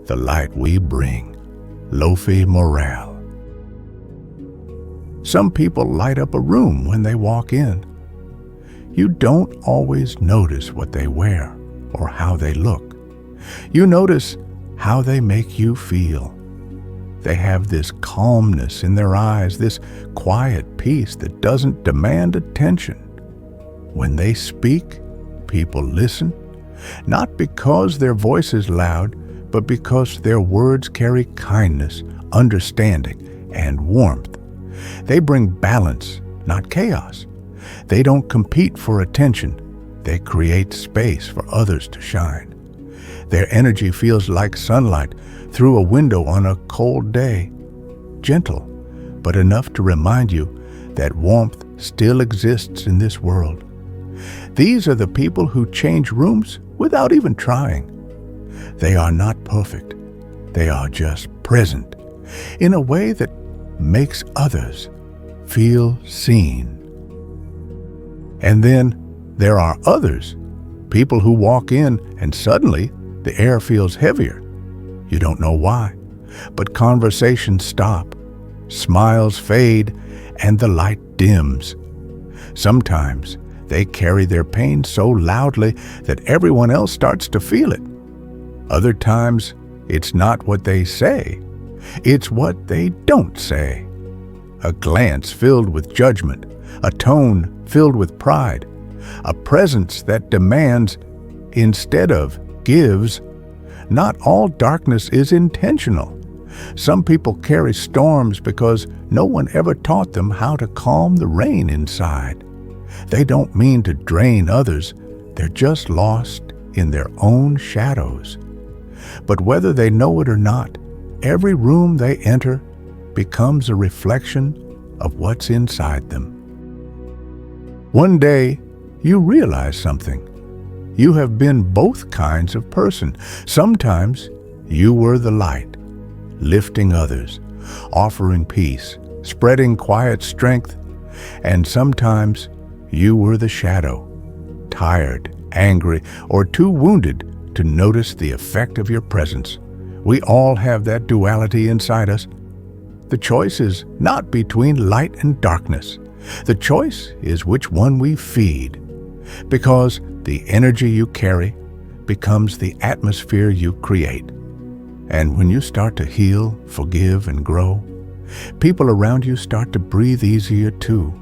the light we bring. Lofi morale. Some people light up a room when they walk in. You don't always notice what they wear or how they look. You notice how they make you feel. They have this calmness in their eyes, this quiet peace that doesn't demand attention. When they speak, people listen, not because their voice is loud, but because their words carry kindness, understanding, and warmth. They bring balance, not chaos. They don't compete for attention. They create space for others to shine. Their energy feels like sunlight through a window on a cold day. Gentle, but enough to remind you that warmth still exists in this world. These are the people who change rooms without even trying. They are not perfect. They are just present in a way that makes others feel seen. And then there are others, people who walk in and suddenly the air feels heavier. You don't know why, but conversations stop, smiles fade, and the light dims. Sometimes they carry their pain so loudly that everyone else starts to feel it. Other times, it's not what they say, it's what they don't say. A glance filled with judgment, a tone filled with pride, a presence that demands instead of gives. Not all darkness is intentional. Some people carry storms because no one ever taught them how to calm the rain inside. They don't mean to drain others, they're just lost in their own shadows. But whether they know it or not, every room they enter becomes a reflection of what's inside them. One day, you realize something. You have been both kinds of person. Sometimes you were the light, lifting others, offering peace, spreading quiet strength, and sometimes you were the shadow, tired, angry, or too wounded to notice the effect of your presence. We all have that duality inside us. The choice is not between light and darkness. The choice is which one we feed, because the energy you carry becomes the atmosphere you create. And when you start to heal, forgive, and grow, people around you start to breathe easier too.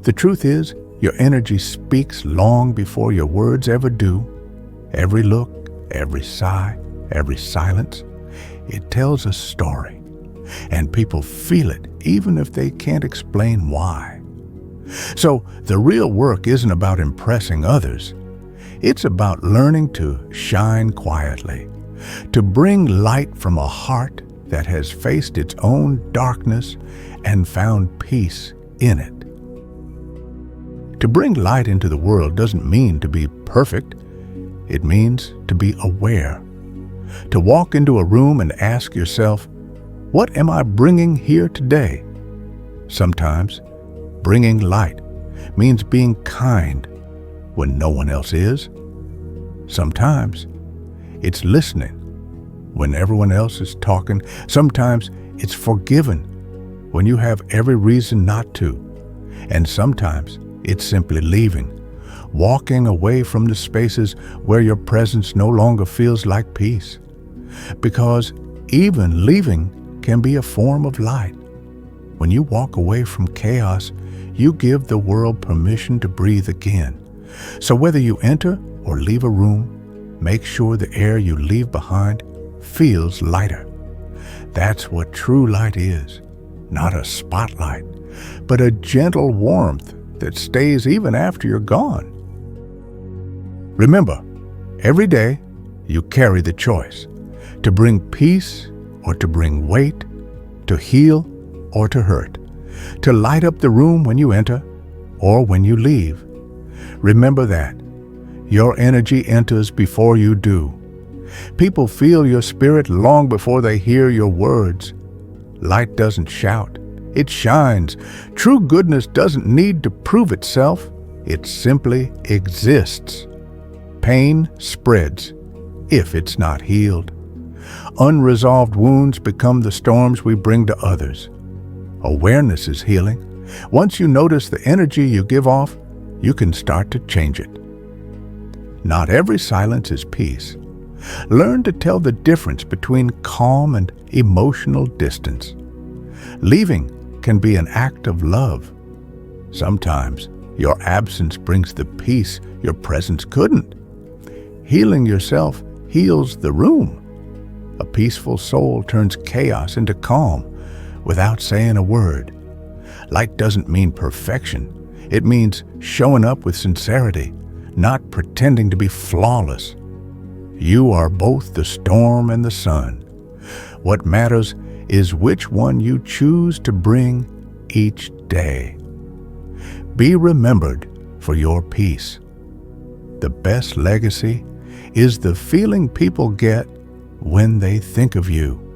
The truth is, your energy speaks long before your words ever do. Every look, every sigh, every silence, it tells a story. And people feel it even if they can't explain why. So the real work isn't about impressing others. It's about learning to shine quietly, to bring light from a heart that has faced its own darkness and found peace in it. To bring light into the world doesn't mean to be perfect. It means to be aware. To walk into a room and ask yourself, what am I bringing here today? Sometimes, bringing light means being kind when no one else is. Sometimes, it's listening when everyone else is talking. Sometimes, it's forgiving when you have every reason not to. And sometimes, it's simply leaving, walking away from the spaces where your presence no longer feels like peace. Because even leaving can be a form of light. When you walk away from chaos, you give the world permission to breathe again. So whether you enter or leave a room, make sure the air you leave behind feels lighter. That's what true light is. Not a spotlight, but a gentle warmth that stays even after you're gone. Remember, every day you carry the choice to bring peace or to bring weight, to heal or to hurt, to light up the room when you enter or when you leave. Remember that your energy enters before you do. People feel your spirit long before they hear your words. Light doesn't shout, it shines. True goodness doesn't need to prove itself, it simply exists. Pain spreads if it's not healed. Unresolved wounds become the storms we bring to others. Awareness is healing. Once you notice the energy you give off, you can start to change it. Not every silence is peace. Learn to tell the difference between calm and emotional distance. Leaving can be an act of love. Sometimes your absence brings the peace your presence couldn't. Healing yourself heals the room. A peaceful soul turns chaos into calm without saying a word. Light doesn't mean perfection. It means showing up with sincerity, not pretending to be flawless. You are both the storm and the sun. What matters is which one you choose to bring each day. Be remembered for your peace. The best legacy is the feeling people get when they think of you.